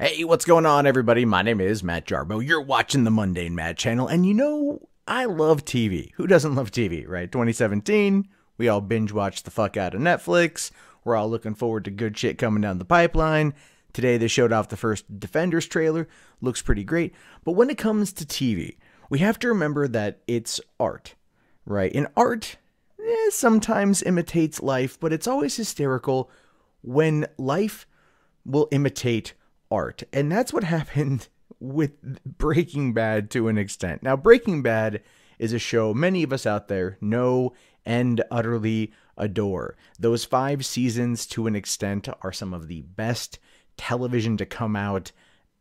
Hey, what's going on, everybody? My name is Matt Jarbo. You're watching the Mundane Matt channel, and you know, I love TV. Who doesn't love TV, right? 2017, we all binge watched the fuck out of Netflix. We're all looking forward to good shit coming down the pipeline. Today, they showed off the first Defenders trailer. Looks pretty great. But when it comes to TV, we have to remember that it's art, right? And art sometimes imitates life, but it's always hysterical when life will imitate art. And that's what happened with Breaking Bad to an extent. Now, Breaking Bad is a show many of us out there know and utterly adore. Those 5 seasons to an extent are some of the best television to come out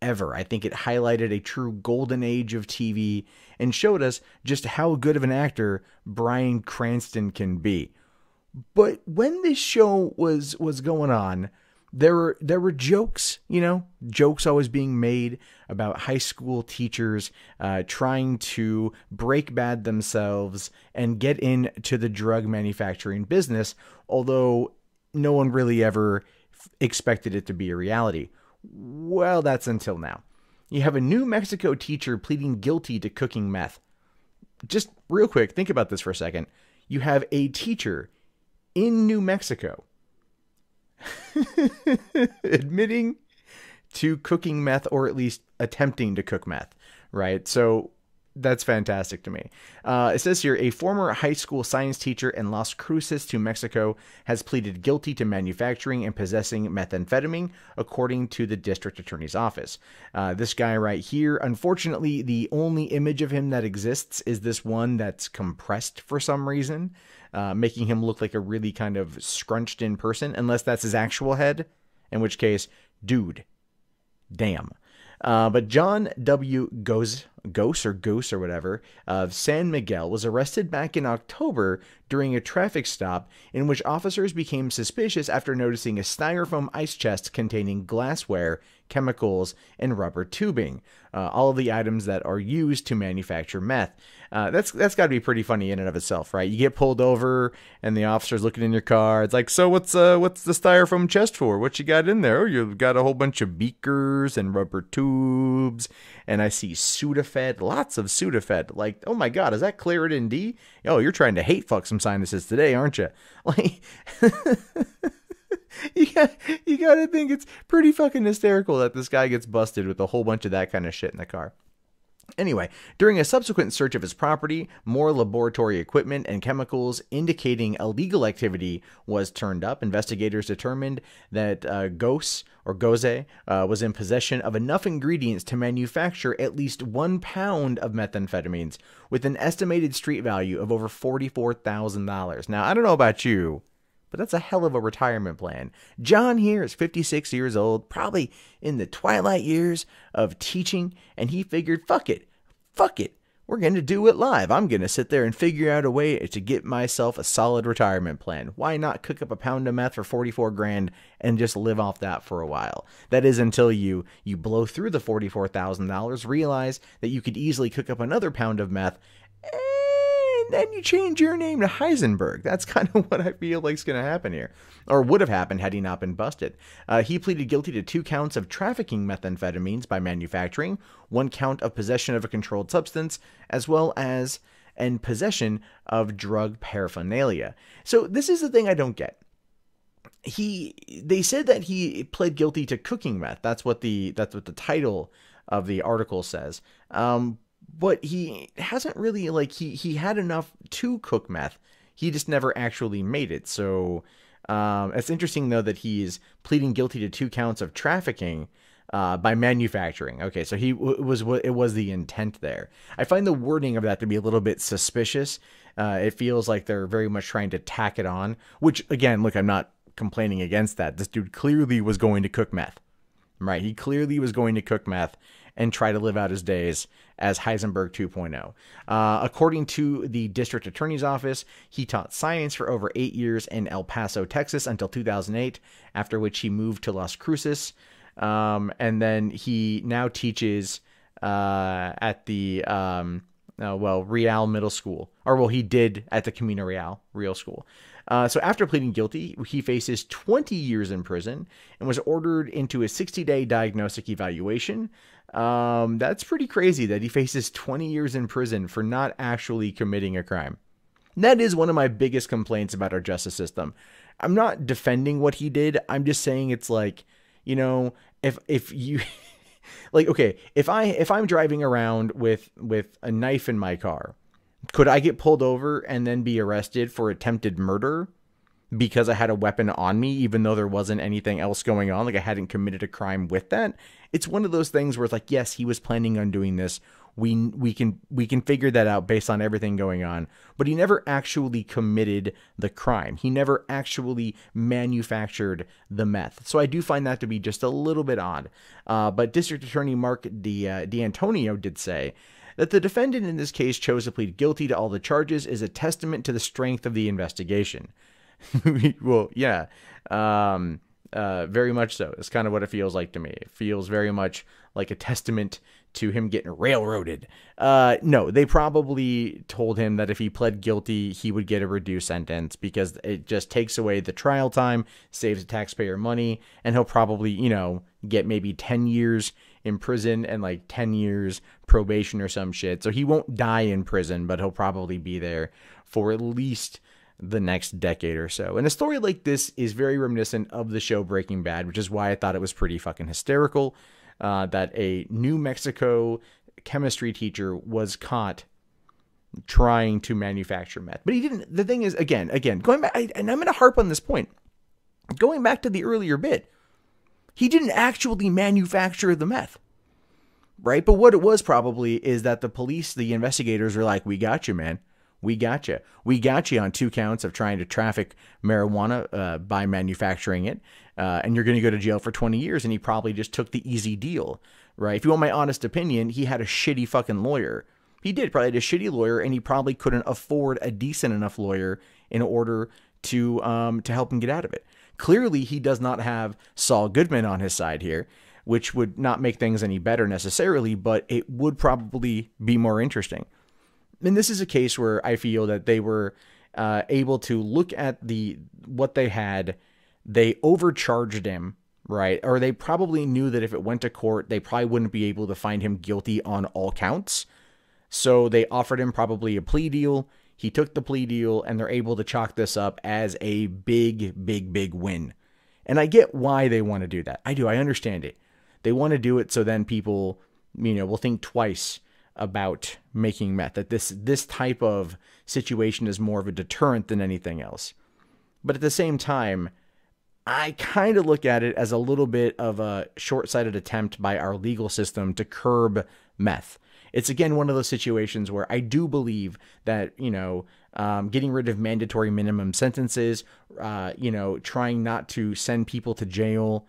ever. I think it highlighted a true golden age of TV and showed us just how good of an actor Bryan Cranston can be. But when this show was going on, there were jokes, jokes always being made about high school teachers trying to break bad themselves and get into the drug manufacturing business, although no one really ever expected it to be a reality. Well, that's until now. You have a New Mexico teacher pleading guilty to cooking meth. Just real quick, think about this for a second. You have a teacher in New Mexico admitting to cooking meth, or at least attempting to cook meth, right? So that's fantastic to me. It says here, a former high school science teacher in Las Cruces, New Mexico, has pleaded guilty to manufacturing and possessing methamphetamine, according to the district attorney's office. This guy right here, unfortunately, the only image of him that exists is this one that's compressed for some reason, making him look like a really kind of scrunched in person, unless that's his actual head, in which case, dude, damn. But John W. Gose or whatever, of San Miguel, was arrested back in October during a traffic stop in which officers became suspicious after noticing a styrofoam ice chest containing glassware, chemicals, and rubber tubing, all of the items that are used to manufacture meth. That's got to be pretty funny in and of itself, right? You get pulled over and the officer's looking in your car. It's like, so what's the styrofoam chest for? What you got in there? Oh, you've got a whole bunch of beakers and rubber tubes, and I see Sudafed, lots of Sudafed. Like, oh my God, is that Claritin D? Oh, you're trying to hate fuck some sinuses today, aren't you? Like, you got to think it's pretty fucking hysterical that this guy gets busted with a whole bunch of that kind of shit in the car. Anyway, during a subsequent search of his property, more laboratory equipment and chemicals indicating illegal activity was turned up. Investigators determined that Gose was in possession of enough ingredients to manufacture at least 1 pound of methamphetamines with an estimated street value of over $44,000. Now, I don't know about you, but that's a hell of a retirement plan. John here is 56 years old, probably in the twilight years of teaching, and he figured, fuck it, we're going to do it live. I'm going to sit there and figure out a way to get myself a solid retirement plan. Why not cook up a pound of meth for 44 grand and just live off that for a while? That is until you blow through the $44,000, realize that you could easily cook up another pound of meth, and then you change your name to Heisenberg. That's kind of what I feel like is going to happen here, or would have happened had he not been busted. He pleaded guilty to 2 counts of trafficking methamphetamines by manufacturing, 1 count of possession of a controlled substance, as well as and possession of drug paraphernalia. So this is the thing I don't get. They said that he pled guilty to cooking meth. That's what the title of the article says. But he hasn't really, he had enough to cook meth. He just never actually made it. So it's interesting, though, that he's pleading guilty to 2 counts of trafficking by manufacturing. Okay, so it was the intent there. I find the wording of that to be a little bit suspicious. It feels like they're very much trying to tack it on, which, again, look, I'm not complaining against that. This dude clearly was going to cook meth, right? He clearly was going to cook meth and try to live out his days as Heisenberg 2.0. According to the district attorney's office, he taught science for over 8 years in El Paso, Texas until 2008, after which he moved to Las Cruces. And then he now teaches at the Real Middle School. Or, well, he did at the Camino Real School. So after pleading guilty, he faces 20 years in prison and was ordered into a 60-day diagnostic evaluation. That's pretty crazy that he faces 20 years in prison for not actually committing a crime. That is one of my biggest complaints about our justice system. I'm not defending what he did. I'm just saying it's like, you know, if you like, okay, if I'm driving around with a knife in my car, could I get pulled over and then be arrested for attempted murder because I had a weapon on me, even though there wasn't anything else going on? Like I hadn't committed a crime with that. It's one of those things where it's like, yes, he was planning on doing this. We can figure that out based on everything going on, but he never actually committed the crime. He never actually manufactured the meth. So I do find that to be just a little bit odd. But District Attorney Mark D'Antonio did say that the defendant in this case chose to plead guilty to all the charges is a testament to the strength of the investigation. Well, yeah, very much so. It's kind of what it feels like to me. It feels very much like a testament to him getting railroaded. No, they probably told him that if he pled guilty, he would get a reduced sentence because it just takes away the trial time, saves the taxpayer money, and he'll probably, you know, get maybe 10 years in prison and like 10 years probation or some shit. So he won't die in prison, but he'll probably be there for at least the next decade or so. And a story like this is very reminiscent of the show Breaking Bad, which is why I thought it was pretty fucking hysterical that a New Mexico chemistry teacher was caught trying to manufacture meth. But he didn't. The thing is, again, going back, and I'm going to harp on this point, going back to the earlier bit, he didn't actually manufacture the meth, right? But what it was probably is that the police, the investigators were like, we got you, man. We got you. We got you on 2 counts of trying to traffic marijuana by manufacturing it. And you're going to go to jail for 20 years. And he probably just took the easy deal, right? If you want my honest opinion, he had a shitty fucking lawyer. He did probably had a shitty lawyer, and he probably couldn't afford a decent enough lawyer in order to help him get out of it. Clearly, he does not have Saul Goodman on his side here, which would not make things any better necessarily, but it would probably be more interesting. And this is a case where I feel that they were able to look at what they had. They overcharged him, right? Or they probably knew that if it went to court, they probably wouldn't be able to find him guilty on all counts. So they offered him probably a plea deal. He took the plea deal, and they're able to chalk this up as a big win. And I get why they want to do that. I do. I understand it. They want to do it so then people, you know, will think twice about making meth, that this type of situation is more of a deterrent than anything else. But at the same time, I kind of look at it as a little bit of a short-sighted attempt by our legal system to curb meth. It's, again, one of those situations where I do believe that, you know, getting rid of mandatory minimum sentences, you know, trying not to send people to jail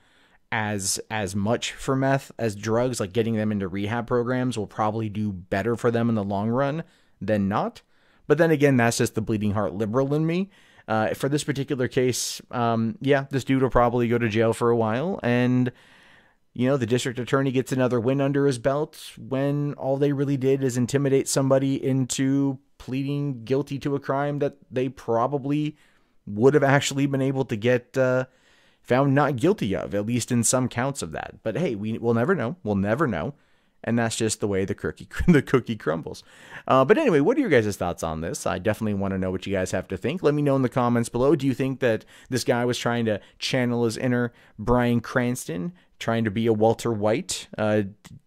as much for meth as drugs, like getting them into rehab programs, will probably do better for them in the long run than not. But then again, that's just the bleeding heart liberal in me. For this particular case, yeah, this dude will probably go to jail for a while, and, you know, the district attorney gets another win under his belt when all they really did is intimidate somebody into pleading guilty to a crime that they probably would have actually been able to get found not guilty of, at least in some counts of that. But hey, we'll never know. We'll never know. And that's just the way the cookie crumbles. But anyway, what are your guys' thoughts on this? I definitely want to know what you guys have to think. Let me know in the comments below. Do you think that this guy was trying to channel his inner Bryan Cranston, trying to be a Walter White?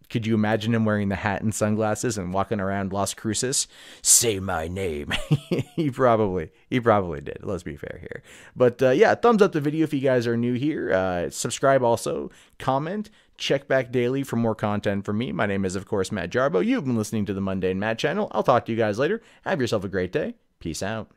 Could you imagine him wearing the hat and sunglasses and walking around Las Cruces? Say my name. He probably did. Let's be fair here. But yeah, thumbs up the video if you guys are new here. Subscribe also. Comment. Check back daily for more content from me. My name is, of course, Matt Jarbo. You've been listening to the Mundane Matt channel. I'll talk to you guys later. Have yourself a great day. Peace out.